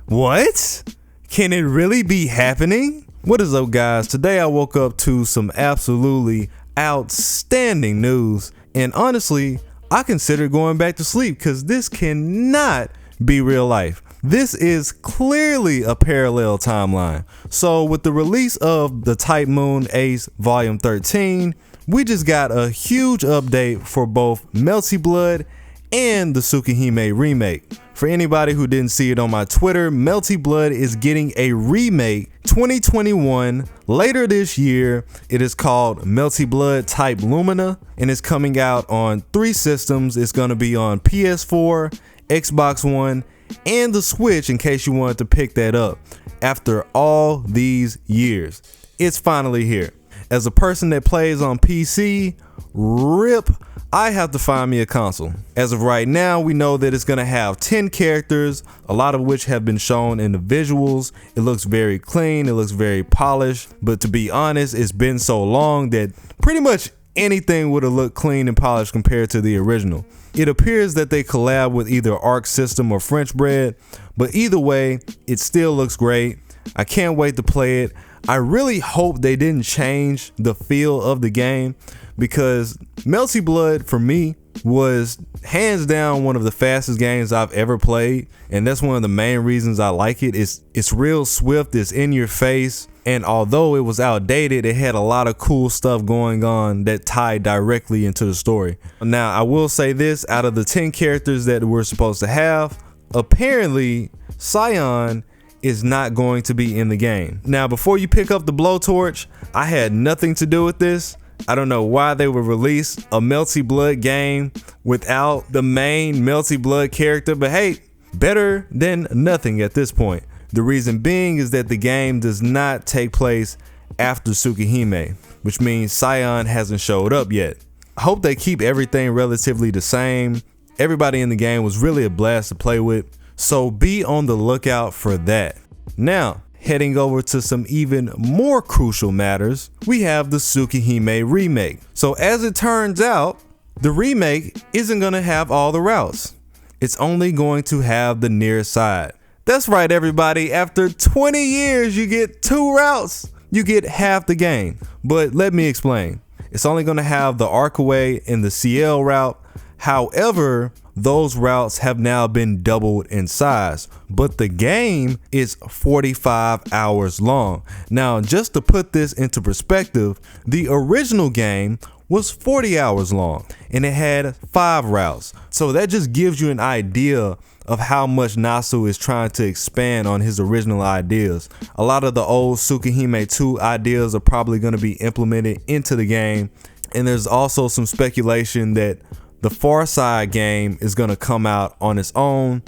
What? Can it really be happening? What is up, guys? Today I woke up to some absolutely outstanding news, and honestly, I considered going back to sleep because this cannot be real life. This is clearly a parallel timeline. So with the release of the Type Moon Ace Volume 13, we just got a huge update for both Melty Blood and the Tsukihime Remake. For anybody who didn't see it on my Twitter, Melty Blood is getting a remake 2021 later this year. It is called Melty Blood Type Lumina, and it's coming out on 3 systems. It's going to be on PS4, Xbox One, and the Switch in case you wanted to pick that up. After all these years, it's finally here. As a person that plays on PC, RIP, I have to find me a console. As of right now, we know that it's going to have 10 characters, a lot of which have been shown in the visuals. It looks very clean, it looks very polished, but to be honest, it's been so long that pretty much anything would have looked clean and polished compared to the original. It appears that they collab with either Arc System or French Bread, but either way, it still looks great. I can't wait to play it. I really hope they didn't change the feel of the game, because Melty Blood for me was hands down one of the fastest games I've ever played, and that's one of the main reasons I like it. It's real swift, it's in your face, and although it was outdated, it had a lot of cool stuff going on that tied directly into the story. Now, I will say this, out of the 10 characters that we're supposed to have, apparently Tsiah is not going to be in the game. Now, before you pick up the blowtorch, I had nothing to do with this. I don't know why they would release a Melty Blood game without the main Melty Blood character, but hey, better than nothing at this point. The reason being is that the game does not take place after Tsukihime, which means Tsiah hasn't showed up yet. I hope they keep everything relatively the same. Everybody in the game was really a blast to play with, so be on the lookout for that. Now, heading over to some even more crucial matters, we have the Tsukihime Remake. So as it turns out, the remake isn't going to have all the routes. It's only going to have the near side. That's right, everybody. After 20 years, you get 2 routes. You get half the game. But let me explain. It's only going to have the Arcaway and the CL route. However, those routes have now been doubled in size, but the game is 45 hours long. Now, just to put this into perspective, the original game was 40 hours long and it had 5 routes. So that just gives you an idea of how much Nasu is trying to expand on his original ideas. A lot of the old Tsukihime 2 ideas are probably going to be implemented into the game, and there's also some speculation that the Far Side game is going to come out on its own,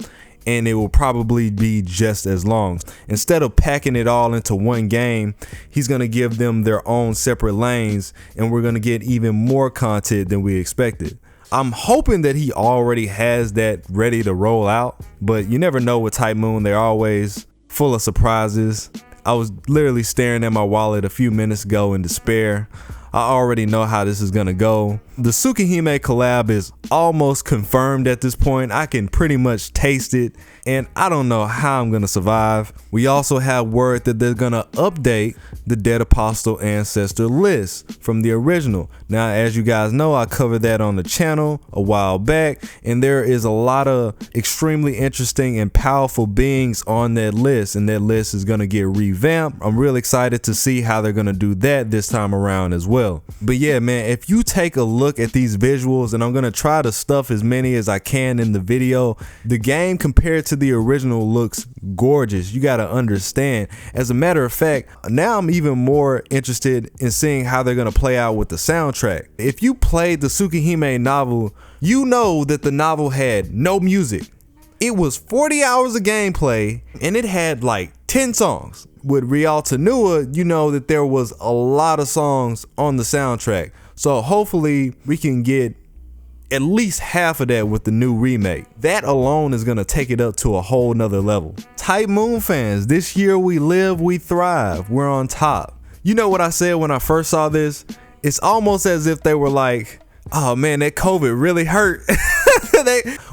and it will probably be just as long. Instead of packing it all into one game, he's going to give them their own separate lanes, and we're going to get even more content than we expected. I'm hoping that he already has that ready to roll out, but you never know with Type Moon. They're always full of surprises. I was literally staring at my wallet a few minutes ago in despair. I already know how this is gonna go. The Tsukihime collab is almost confirmed at this point. I can pretty much taste it, and I don't know how I'm gonna survive. We also have word that they're gonna update the Dead Apostle Ancestor list from the original. Now, as you guys know, I covered that on the channel a while back, and there is a lot of extremely interesting and powerful beings on that list, and that list is gonna get revamped. I'm real excited to see how they're gonna do that this time around as well. But yeah, man, if you take a look at these visuals, and I'm gonna try to stuff as many as I can in the video, the game compared to the original looks gorgeous. You gotta understand. As a matter of fact, now I'm even more interested in seeing how they're gonna play out with the soundtrack. If you played the Tsukihime novel, you know that the novel had no music. It was 40 hours of gameplay, and it had like 10 songs. With Real Tenua, you know that there was a lot of songs on the soundtrack. So hopefully we can get at least half of that with the new remake. That alone is gonna take it up to a whole nother level. Type Moon fans, this year we live, we thrive, we're on top. You know what I said when I first saw this? It's almost as if they were like, oh man, that COVID really hurt.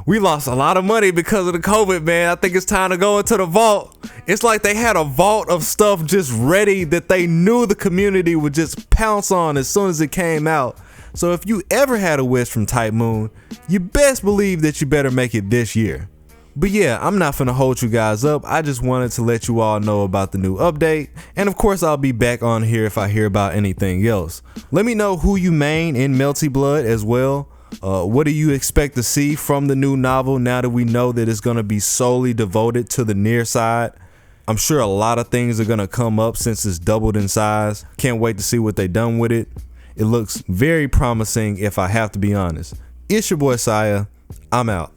We lost a lot of money because of the COVID, man. I think it's time to go into the vault. It's like they had a vault of stuff just ready that they knew the community would just pounce on as soon as it came out. So if you ever had a wish from Type Moon, you best believe that you better make it this year. But yeah, I'm not finna hold you guys up. I just wanted to let you all know about the new update. And of course, I'll be back on here if I hear about anything else. Let me know who you main in Melty Blood as well. What do you expect to see from the new novel now that we know that it's gonna be solely devoted to the near side? I'm sure a lot of things are gonna come up since it's doubled in size. Can't wait to see what they done with it. It looks very promising if I have to be honest. It's your boy Tsiah. I'm out.